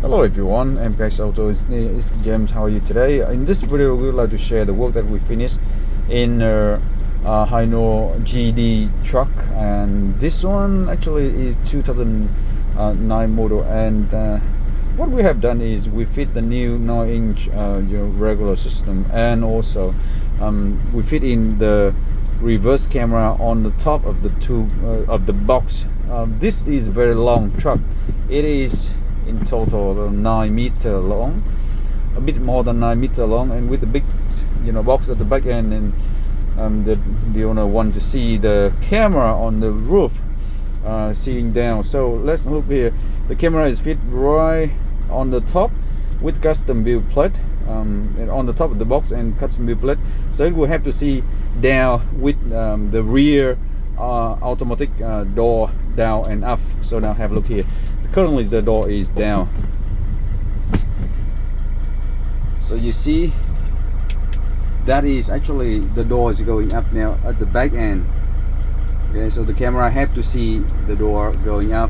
Hello everyone, MPX AUTOS is James. How are you today? In this video, we would like to share the work that we finished in HINO GD truck, and this one actually is 2009 model. And what we have done is we fit the new 9-inch regular system, and also we fit in the reverse camera on the top of the of the box. This is a very long truck. It is in total 9 meter long, a bit more than 9 meter long, and with the big box at the back end. And the owner want to see the camera on the roof, seeing down. So let's look here. The camera is fit right on the top with custom build plate, and on the top of the box and custom build plate, so it will have to see down with the rear automatic door down and up. So now have a look here. Currently the door is down, so you see that is actually the door is going up now at the back end. Okay, so the camera have to see the door going up,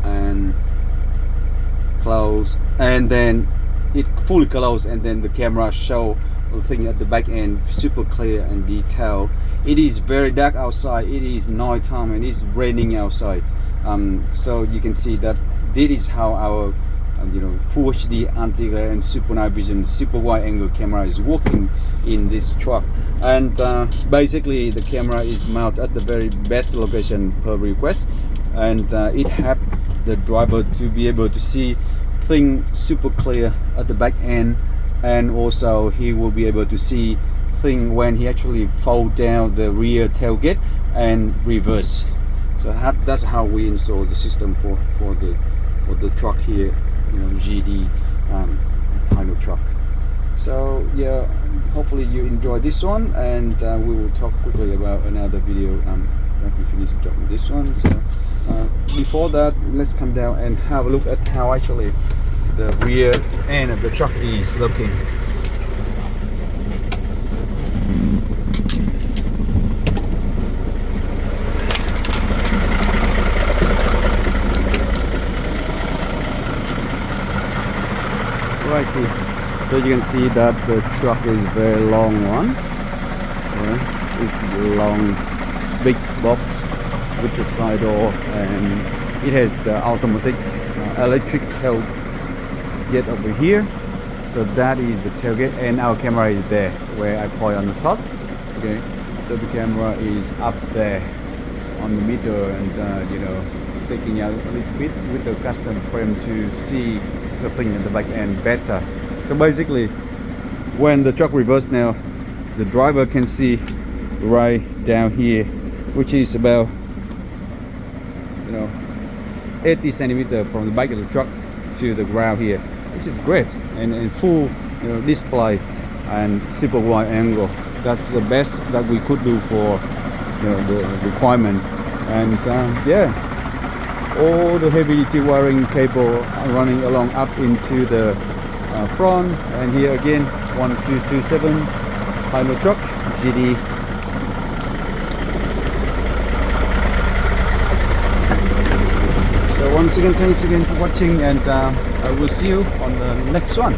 and close, and then it fully close, and then the camera show the thing at the back end super clear and detailed. It is very dark outside, it is night time, and it's raining outside. So you can see that this is how our Full HD anti-glare and super night vision super wide angle camera is working in this truck. And basically the camera is mounted at the very best location per request, and it helps the driver to be able to see things super clear at the back end, and also he will be able to see things when he actually fold down the rear tailgate and reverse. So that's how we install the system for the truck here, GD HINO truck. So yeah, hopefully you enjoy this one, and we will talk quickly about another video that we finish the job with this one. So before that, let's come down and have a look at how actually the rear end of the truck is looking. Righty, so you can see that the truck is very long one. It's a long big box with the side door, and it has the automatic electric tailgate over here. So that is the tailgate, and our camera is there where I point on the top. Okay, so the camera is up there on the middle, and sticking out a little bit with the custom frame to see the thing at the back end better. So basically, when the truck reverses now, the driver can see right down here, which is about 80 centimeters from the back of the truck to the ground here, which is great, and full display and super wide angle. That's the best that we could do for the requirement. And yeah, all the heavy duty wiring cable are running along up into the front. And here again, 1227 HINO truck GD. So once again, thanks again for watching, and I will see you on the next one.